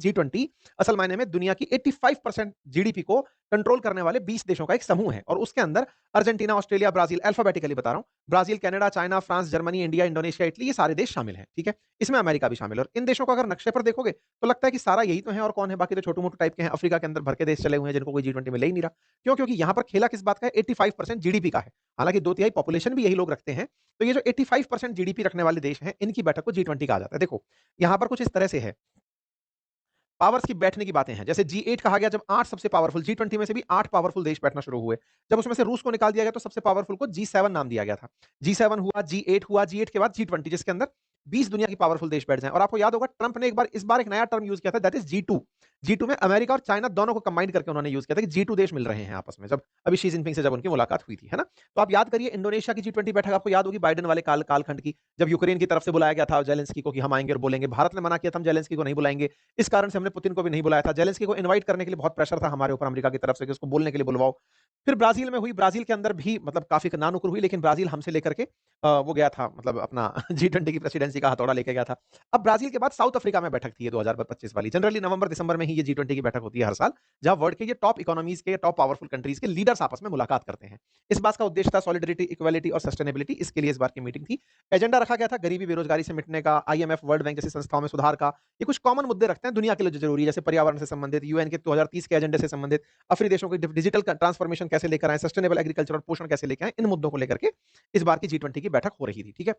G20 असल मायने में दुनिया की 85% जीडीपी को कंट्रोल करने वाले 20 देशों का एक समूह है और उसके अंदर अर्जेंटीना, ऑस्ट्रेलिया, ब्राजील अल्फाबेटिकली बता रहा हूं, Brazil, Canada, China, France, Germany, India, Indonesia, Italy ये सारे देश शामिल हैं, ठीक है? इसमें अमेरिका भी शामिल है और इन देशों को अगर नक्शे पर देखोगे तो लगता है कि सारा यही तो है और कौन है, बाकी तो छोटू-मोटू टाइप के हैं, अफ्रीका के अंदर भर के देश चले हुए हैं जिनको कोई G20 में ले ही नहीं रहा। क्यों? क्योंकि यहां पर खेला किस बात का है? 85% जीडीपी का है। हालांकि 2/3 पॉपुलेशन भी यही लोग रखते हैं, तो ये जो 85% जीडीपी रखने वाले देश हैं, इनकी बैठक को G20 कहा जाता है। देखो, यहां पर कुछ इस तरह से है, पावर्स की बैठने की बातें हैं। जैसे G8 कहा गया जब 8 सबसे पावरफुल, G20 में से भी 8 पावरफुल देश बैठना शुरू हुए। जब उसमें से रूस को निकाल दिया गया तो सबसे पावरफुल को G7 नाम दिया गया था। G7 हुआ, G8 हुआ, G8 के बाद G20 जिसके अंदर 20 दुनिया की पावरफुल देश बैठ जाएं। और आपको याद होगा ट्रंप ने इस बार एक नया टर्म यूज किया था, दैट इज G2। G2 में अमेरिका और चाइना दोनों को कंबाइन करके उन्होंने यूज किया था कि G2 देश मिल रहे हैं आपस में, जब अभी शी जिनपिंग से जब उनकी मुलाकात हुई थी, है ना? तो आप याद करिए इंडोनेशिया की G20 बैठक आपको याद होगी बाइडेन वाले कालखंड की, जब यूक्रेन की तरफ से बुलाया गया था जेलेंस्की को कि हम आएंगे और बोलेंगे। भारत ने मना किया था हम जेलेंस्की को नहीं बुलाएंगे, इस कारण से हमने पुतिन को भी नहीं बुलाया था। जेलेंस्की को इनवाइट करने के लिए बहुत प्रेशर था हमारे ऊपर अमेरिका की तरफ से कि उसको बोलने के लिए बुलवाओ। फिर ब्राजील में हुई, ब्राजील के अंदर भी मतलब काफी नानुकुर हुई, लेकिन ब्राजील हमसे लेकर के वो गया था, मतलब अपना G20 की प्रेसिडेंसी का हथौड़ा लेके गया था। अब ब्राजील के बाद साउथ अफ्रीका में बैठक थी ये 2025 वाली। जनरली नवंबर दिसंबर में ही ये G20 की बैठक होती है हर साल, जहां वर्ल्ड के ये टॉप इकोनॉमीज के, टॉप पावरफुल कंट्रीज के लीडर्स आपस में मुलाकात करते हैं। इस बात का उद्देश्य था सॉलिडरिटी, इक्वालिटी और सस्टेनेबिलिटी, इसके लिए इस बार की मीटिंग थी। एजेंडा रखा गया था गरीबी बेरोजगारी से मिटने का, आईएमएफ, वर्ल्ड बैंक जैसी संस्थाओं में सुधार का। ये कुछ कॉमन मुद्दे रखते हैं दुनिया के लिए जो जरूरी है, जैसे पर्यावरण से संबंधित, यूएन के 2030 के एजेंडे से संबंधित, अफ्रीकी देशों की डिजिटल ट्रांसफॉर्मेशन कैसे लेकर आए, सस्टेनेबल एग्रीकल्चर और पोषण कैसे लेकर आए, इन मुद्दों को लेकर के इस बार की G20 की बैठक हो रही थी, ठीक है?